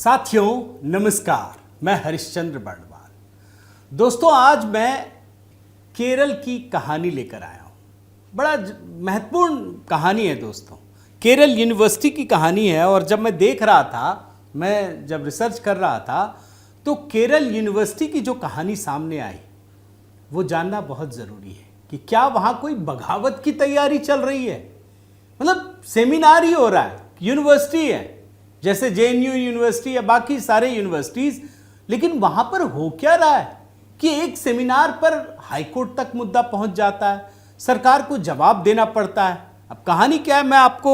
साथियों नमस्कार, मैं हरिश्चंद्र बर्णवाल। दोस्तों आज मैं केरल की कहानी लेकर आया हूँ। बड़ा महत्वपूर्ण कहानी है दोस्तों, केरल यूनिवर्सिटी की कहानी है। और जब मैं देख रहा था, मैं जब रिसर्च कर रहा था, तो केरल यूनिवर्सिटी की जो कहानी सामने आई वो जानना बहुत ज़रूरी है कि क्या वहाँ कोई बगावत की तैयारी चल रही है। मतलब सेमिनार ही हो रहा है, यूनिवर्सिटी है जैसे जेएनयू यूनिवर्सिटी या बाकी सारे यूनिवर्सिटीज, लेकिन वहां पर हो क्या रहा है कि एक सेमिनार पर हाईकोर्ट तक मुद्दा पहुंच जाता है, सरकार को जवाब देना पड़ता है। अब कहानी क्या है मैं आपको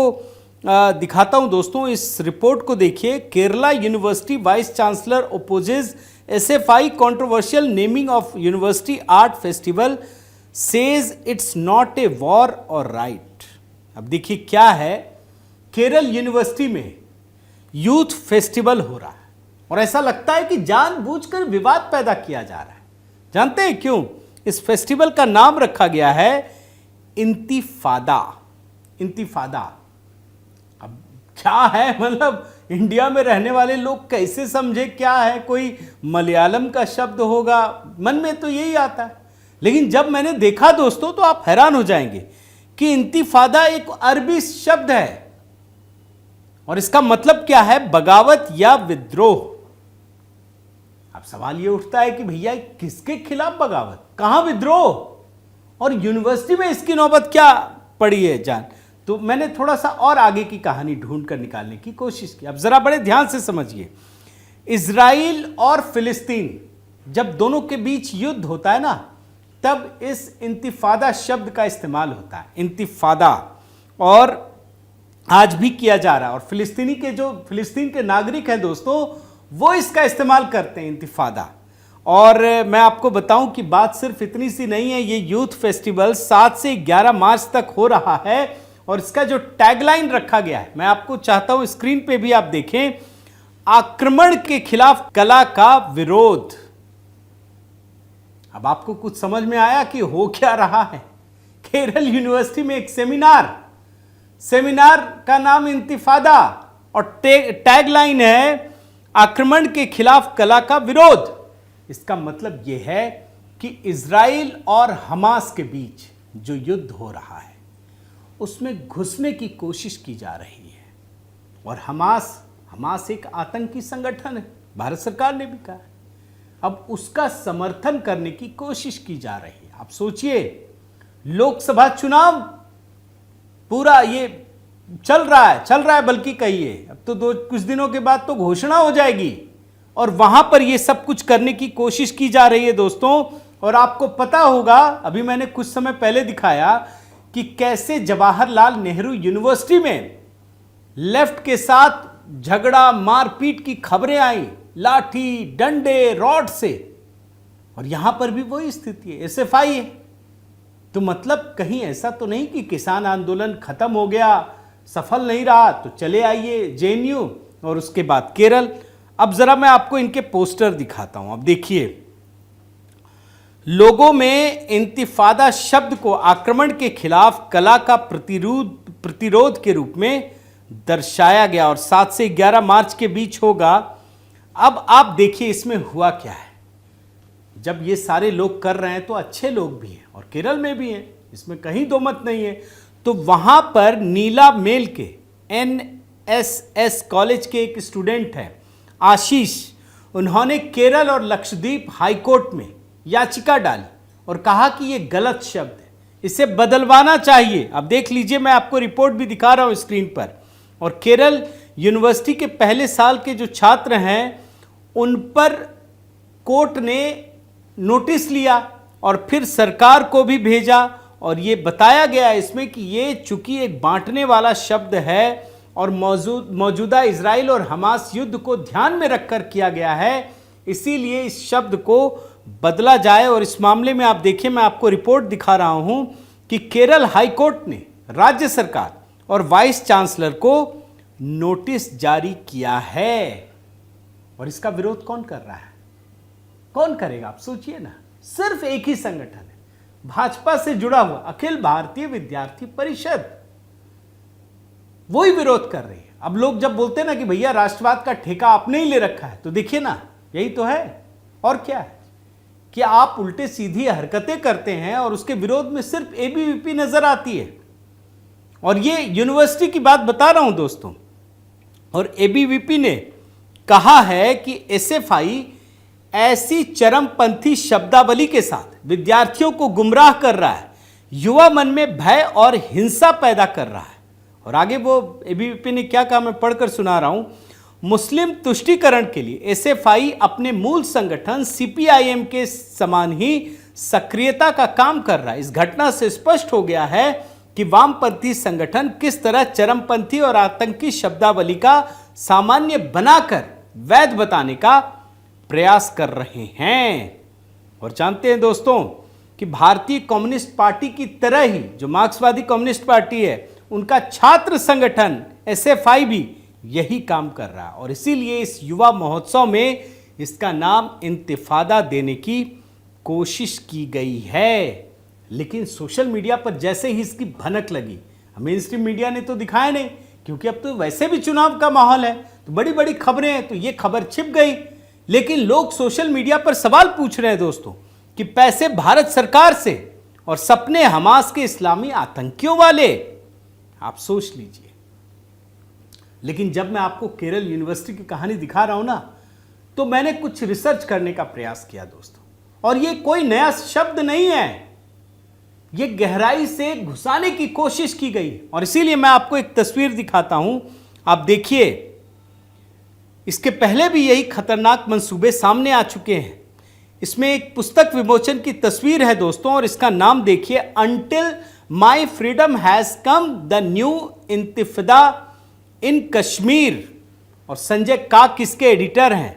दिखाता हूं दोस्तों। इस रिपोर्ट को देखिए। Kerala university vice chancellor opposes SFI controversial naming of university art festival, says it's not a war or right. अब देखिए क्या है, केरल यूनिवर्सिटी में यूथ फेस्टिवल हो रहा है और ऐसा लगता है कि जानबूझकर विवाद पैदा किया जा रहा है। जानते हैं क्यों? इस फेस्टिवल का नाम रखा गया है इंतिफादा। इंतिफादा अब क्या है, मतलब इंडिया में रहने वाले लोग कैसे समझे क्या है? कोई मलयालम का शब्द होगा, मन में तो यही आता है। लेकिन जब मैंने देखा दोस्तों तो आप हैरान हो जाएंगे कि इंतिफादा एक अरबी शब्द है और इसका मतलब क्या है? बगावत या विद्रोह। अब सवाल यह उठता है कि भैया किसके खिलाफ बगावत, कहां विद्रोह, और यूनिवर्सिटी में इसकी नौबत क्या पड़ी है जान। तो मैंने थोड़ा सा और आगे की कहानी ढूंढ कर निकालने की कोशिश की। अब जरा बड़े ध्यान से समझिए। इजराइल और फिलिस्तीन जब दोनों के बीच युद्ध होता है ना, तब इस इंतिफादा शब्द का इस्तेमाल होता है, इंतिफादा, और आज भी किया जा रहा है। और फिलिस्तीन के नागरिक हैं दोस्तों, वो इसका इस्तेमाल करते हैं, इंतिफादा। और मैं आपको बताऊं कि बात सिर्फ इतनी सी नहीं है। ये यूथ फेस्टिवल 7 से 11 मार्च तक हो रहा है और इसका जो टैगलाइन रखा गया है, मैं आपको चाहता हूं स्क्रीन पे भी आप देखें, आक्रमण के खिलाफ कला का विरोध। अब आपको कुछ समझ में आया कि हो क्या रहा है? केरल यूनिवर्सिटी में एक सेमिनार का नाम इंतिफादा और टैगलाइन है आक्रमण के खिलाफ कला का विरोध। इसका मतलब यह है कि इजराइल और हमास के बीच जो युद्ध हो रहा है उसमें घुसने की कोशिश की जा रही है। और हमास एक आतंकी संगठन है, भारत सरकार ने भी कहा है। अब उसका समर्थन करने की कोशिश की जा रही है। आप सोचिए, लोकसभा चुनाव पूरा ये चल रहा है बल्कि कहिए अब तो कुछ दिनों के बाद तो घोषणा हो जाएगी और वहां पर ये सब कुछ करने की कोशिश की जा रही है दोस्तों। और आपको पता होगा, अभी मैंने कुछ समय पहले दिखाया कि कैसे जवाहरलाल नेहरू यूनिवर्सिटी में लेफ्ट के साथ झगड़ा मारपीट की खबरें आई, लाठी डंडे रॉड से, और यहां पर भी वही स्थिति है, एसएफआई है। तो मतलब कहीं ऐसा तो नहीं कि किसान आंदोलन खत्म हो गया, सफल नहीं रहा तो चले आइए जेएनयू और उसके बाद केरल। अब जरा मैं आपको इनके पोस्टर दिखाता हूं। अब देखिए, लोगों में इंतिफादा शब्द को आक्रमण के खिलाफ कला का प्रतिरोध के रूप में दर्शाया गया और 7 से 11 मार्च के बीच होगा। अब आप देखिए इसमें हुआ क्या है। जब ये सारे लोग कर रहे हैं तो अच्छे लोग भी हैं और केरल में भी हैं, इसमें कहीं दो मत नहीं है। तो वहां पर नीला मेल के एनएसएस कॉलेज के एक स्टूडेंट हैं आशीष, उन्होंने केरल और लक्षद्वीप हाईकोर्ट में याचिका डाली और कहा कि यह गलत शब्द है, इसे बदलवाना चाहिए। अब देख लीजिए, मैं आपको रिपोर्ट भी दिखा रहा हूं स्क्रीन पर। और केरल यूनिवर्सिटी के पहले साल के जो छात्र हैं उन पर कोर्ट ने नोटिस लिया और फिर सरकार को भी भेजा और ये बताया गया इसमें कि ये चूंकि एक बांटने वाला शब्द है और मौजूदा इजराइल और हमास युद्ध को ध्यान में रखकर किया गया है, इसीलिए इस शब्द को बदला जाए। और इस मामले में आप देखिए, मैं आपको रिपोर्ट दिखा रहा हूं कि केरल हाईकोर्ट ने राज्य सरकार और वाइस चांसलर को नोटिस जारी किया है। और इसका विरोध कौन कर रहा है? कौन करेगा? आप सोचिए ना, सिर्फ एक ही संगठन है, भाजपा से जुड़ा हुआ अखिल भारतीय विद्यार्थी परिषद, वही विरोध कर रही है। अब लोग जब बोलते हैं ना कि भैया राष्ट्रवाद का ठेका आपने ही ले रखा है, तो देखिए ना, यही तो है। और क्या है कि आप उल्टे सीधी हरकतें करते हैं और उसके विरोध में सिर्फ एबीवीपी नजर आती है। और ये यूनिवर्सिटी की बात बता रहा हूं दोस्तों, और एबीवीपी ने कहा है कि एसएफआई ऐसी चरमपंथी शब्दावली के साथ विद्यार्थियों को गुमराह कर रहा है, युवा मन में भय और हिंसा पैदा कर रहा है। और आगे वो एबीवीपी ने क्या कहा, मैं पढ़कर सुना रहा हूं। मुस्लिम तुष्टीकरण के लिए एसएफआई अपने मूल संगठन सीपीआईएम के समान ही सक्रियता का काम कर रहा है। इस घटना से स्पष्ट हो गया है कि वामपंथी संगठन किस तरह चरमपंथी और आतंकी शब्दावली का सामान्य बनाकर वैध बताने का प्रयास कर रहे हैं। और जानते हैं दोस्तों कि भारतीय कम्युनिस्ट पार्टी की तरह ही जो मार्क्सवादी कम्युनिस्ट पार्टी है, उनका छात्र संगठन एसएफआई भी यही काम कर रहा है। और इसीलिए इस युवा महोत्सव में इसका नाम इंतिफादा देने की कोशिश की गई है। लेकिन सोशल मीडिया पर जैसे ही इसकी भनक लगी, मेन स्ट्रीम मीडिया ने तो दिखाया नहीं, क्योंकि अब तो वैसे भी चुनाव का माहौल है, तो बड़ी बड़ी खबरें हैं, तो ये खबर छिप गई। लेकिन लोग सोशल मीडिया पर सवाल पूछ रहे हैं दोस्तों कि पैसे भारत सरकार से और सपने हमास के इस्लामी आतंकियों वाले। आप सोच लीजिए। लेकिन जब मैं आपको केरल यूनिवर्सिटी की कहानी दिखा रहा हूं ना, तो मैंने कुछ रिसर्च करने का प्रयास किया दोस्तों। और ये कोई नया शब्द नहीं है, ये गहराई से घुसाने की कोशिश की गई। और इसीलिए मैं आपको एक तस्वीर दिखाता हूं, आप देखिए। इसके पहले भी यही खतरनाक मंसूबे सामने आ चुके हैं। इसमें एक पुस्तक विमोचन की तस्वीर है दोस्तों, और इसका नाम देखिए, until my freedom has come the new intifada in Kashmir. और संजय काक इसके एडिटर हैं।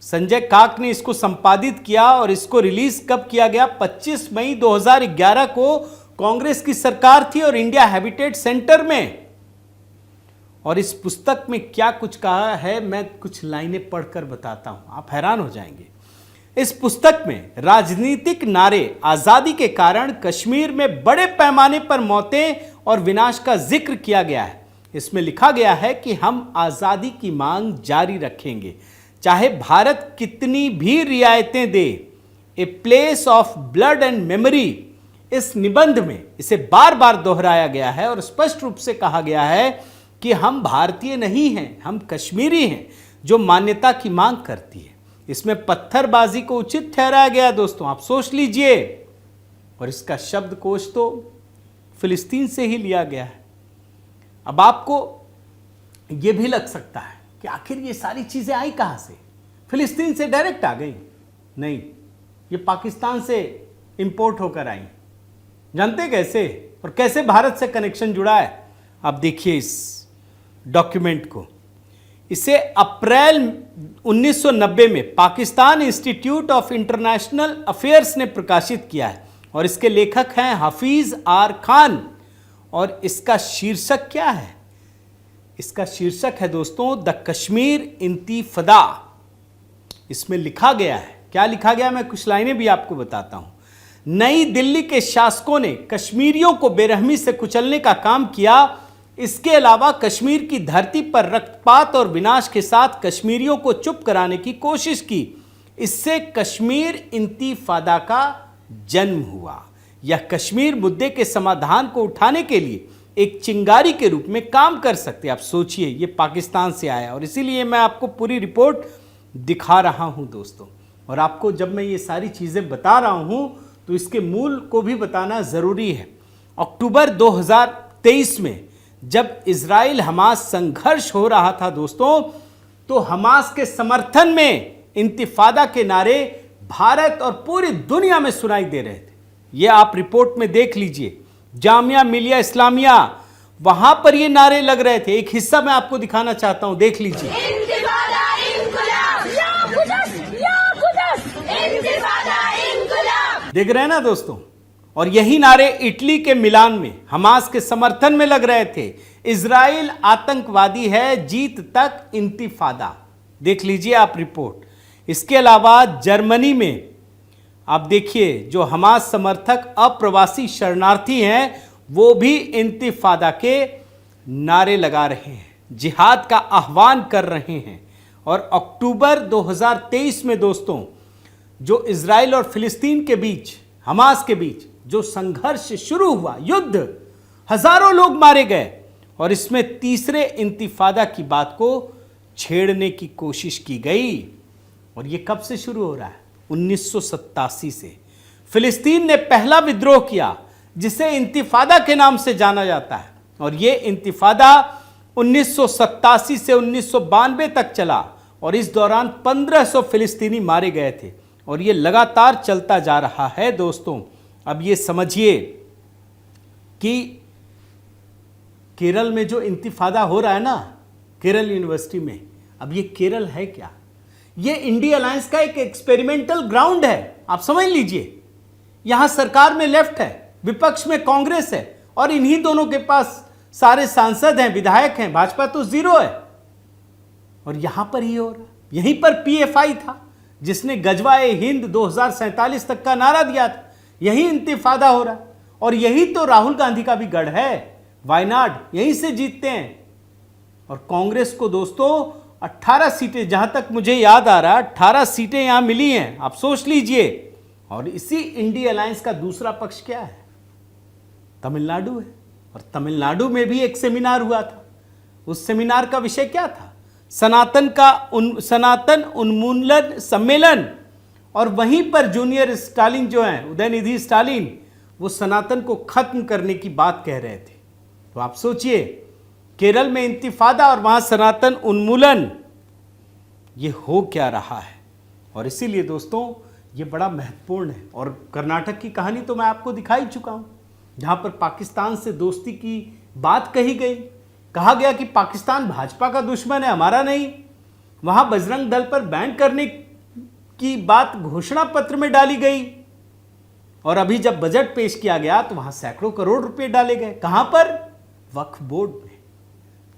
संजय काक ने इसको संपादित किया और इसको रिलीज कब किया गया, 25 मई 2011 को कांग्रेस की सरकार थी और इंडिया हैबिटेट सेंटर में। और इस पुस्तक में क्या कुछ कहा है, मैं कुछ लाइनें पढ़कर बताता हूं, आप हैरान हो जाएंगे। इस पुस्तक में राजनीतिक नारे आजादी के कारण कश्मीर में बड़े पैमाने पर मौतें और विनाश का जिक्र किया गया है। इसमें लिखा गया है कि हम आजादी की मांग जारी रखेंगे, चाहे भारत कितनी भी रियायतें दे। A place of blood and memory, इस निबंध में इसे बार बार दोहराया गया है और स्पष्ट रूप से कहा गया है कि हम भारतीय नहीं हैं, हम कश्मीरी हैं जो मान्यता की मांग करती है। इसमें पत्थरबाजी को उचित ठहराया गया दोस्तों, आप सोच लीजिए। और इसका शब्दकोश तो फिलिस्तीन से ही लिया गया है। अब आपको यह भी लग सकता है कि आखिर ये सारी चीजें आई कहां से, फिलिस्तीन से डायरेक्ट आ गई? नहीं, ये पाकिस्तान से इंपोर्ट होकर आई। जानते कैसे और कैसे भारत से कनेक्शन जुड़ा है? आप देखिए इस डॉक्यूमेंट को। इसे अप्रैल 1990 में Pakistan institute of international affairs ने प्रकाशित किया है और इसके लेखक हैं हफीज आर खान। और इसका शीर्षक क्या है? इसका शीर्षक है दोस्तों द कश्मीर इंतिफादा। इसमें लिखा गया है, क्या लिखा गया, मैं कुछ लाइनें भी आपको बताता हूं। नई दिल्ली के शासकों ने कश्मीरियों को बेरहमी से कुचलने का काम किया। इसके अलावा कश्मीर की धरती पर रक्तपात और विनाश के साथ कश्मीरियों को चुप कराने की कोशिश की। इससे कश्मीर इंतिफादा का जन्म हुआ। यह कश्मीर मुद्दे के समाधान को उठाने के लिए एक चिंगारी के रूप में काम कर सकते हैं। आप सोचिए, ये पाकिस्तान से आया और इसीलिए मैं आपको पूरी रिपोर्ट दिखा रहा हूं दोस्तों। और आपको जब मैं ये सारी चीजें बता रहा हूं तो इसके मूल को भी बताना जरूरी है। अक्टूबर 2023 में जब इजराइल हमास संघर्ष हो रहा था दोस्तों, तो हमास के समर्थन में इंतिफादा के नारे भारत और पूरी दुनिया में सुनाई दे रहे थे। यह आप रिपोर्ट में देख लीजिए, जामिया मिलिया इस्लामिया, वहां पर ये नारे लग रहे थे। एक हिस्सा मैं आपको दिखाना चाहता हूं, देख लीजिए। देख रहे हैं ना दोस्तों? और यही नारे इटली के मिलान में हमास के समर्थन में लग रहे थे। इजराइल आतंकवादी है, जीत तक इंतिफादा। देख लीजिए आप रिपोर्ट। इसके अलावा जर्मनी में आप देखिए, जो हमास समर्थक अप्रवासी शरणार्थी हैं वो भी इंतिफादा के नारे लगा रहे हैं। जिहाद का आह्वान कर रहे हैं। और अक्टूबर 2023 में दोस्तों जो इजराइल और फिलिस्तीन के बीच, हमास के बीच जो संघर्ष शुरू हुआ, युद्ध, हजारों लोग मारे गए और इसमें तीसरे इंतिफादा की बात को छेड़ने की कोशिश की गई। और यह कब से शुरू हो रहा है? 1987 से फिलिस्तीन ने पहला विद्रोह किया जिसे इंतिफादा के नाम से जाना जाता है। और यह इंतिफादा 1987 से 1992 तक चला और इस दौरान 1500 फिलिस्तीनी मारे गए थे और यह लगातार चलता जा रहा है दोस्तों। अब यह समझिए कि केरल में जो इंतिफादा हो रहा है ना, केरल यूनिवर्सिटी में, अब ये केरल है क्या? ये इंडिया अलायंस का एक एक्सपेरिमेंटल ग्राउंड है, आप समझ लीजिए। यहां सरकार में लेफ्ट है, विपक्ष में कांग्रेस है और इन्हीं दोनों के पास सारे सांसद हैं, विधायक हैं, भाजपा तो जीरो है। और यहां पर ही हो रहा, यहीं पर पीएफआई था जिसने गजवाए हिंद 2047 तक का नारा दिया था। यही इंतिफादा हो रहा और यही तो राहुल गांधी का भी गढ़ है, वायनाड, यहीं से जीतते हैं। और कांग्रेस को दोस्तों 18 सीटें, जहां तक मुझे याद आ रहा, 18 सीटें यहां मिली हैं, आप सोच लीजिए। और इसी इंडिया अलायंस का दूसरा पक्ष क्या है? तमिलनाडु है। और तमिलनाडु में भी एक सेमिनार हुआ था। उस सेमिनार का विषय क्या था? सनातन उन्मूलन सम्मेलन। और वहीं पर जूनियर स्टालिन जो हैं, उदयनिधि स्टालिन, वो सनातन को खत्म करने की बात कह रहे थे। तो आप सोचिए, केरल में इंतिफादा और वहां सनातन उन्मूलन, ये हो क्या रहा है? और इसीलिए दोस्तों ये बड़ा महत्वपूर्ण है। और कर्नाटक की कहानी तो मैं आपको दिखा ही चुका हूं, जहां पर पाकिस्तान से दोस्ती की बात कही गई, कहा गया कि पाकिस्तान भाजपा का दुश्मन है, हमारा नहीं। वहां बजरंग दल पर बैन करने की बात घोषणा पत्र में डाली गई और अभी जब बजट पेश किया गया तो वहां सैकड़ों करोड़ रुपए डाले गए। कहां पर? वक्फ बोर्ड में।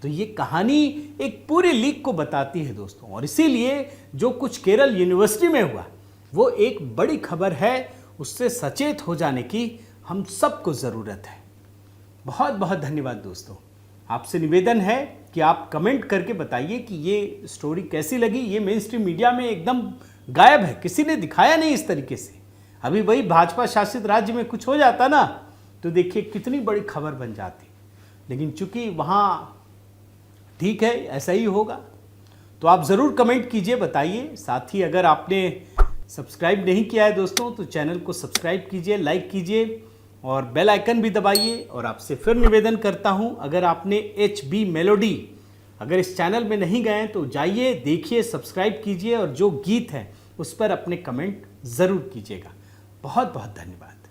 तो ये कहानी एक पूरी लीग को बताती है दोस्तों। और इसीलिए जो कुछ केरल यूनिवर्सिटी में हुआ वो एक बड़ी खबर है, उससे सचेत हो जाने की हम सबको ज़रूरत है। बहुत बहुत धन्यवाद दोस्तों। आपसे निवेदन है कि आप कमेंट करके बताइए कि ये स्टोरी कैसी लगी। ये मेन स्ट्रीम मीडिया में एकदम गायब है, किसी ने दिखाया नहीं इस तरीके से। अभी वही भाजपा शासित राज्य में कुछ हो जाता ना तो देखिए कितनी बड़ी खबर बन जाती। लेकिन चूंकि वहाँ ठीक है, ऐसा ही होगा। तो आप ज़रूर कमेंट कीजिए, बताइए। साथ ही अगर आपने सब्सक्राइब नहीं किया है दोस्तों तो चैनल को सब्सक्राइब कीजिए, लाइक कीजिए और बेल आइकन भी दबाइए। और आपसे फिर निवेदन करता हूं, अगर आपने HB मेलोडी अगर इस चैनल में नहीं गए तो जाइए, देखिए, सब्सक्राइब कीजिए और जो गीत है उस पर अपने कमेंट ज़रूर कीजिएगा। बहुत बहुत धन्यवाद।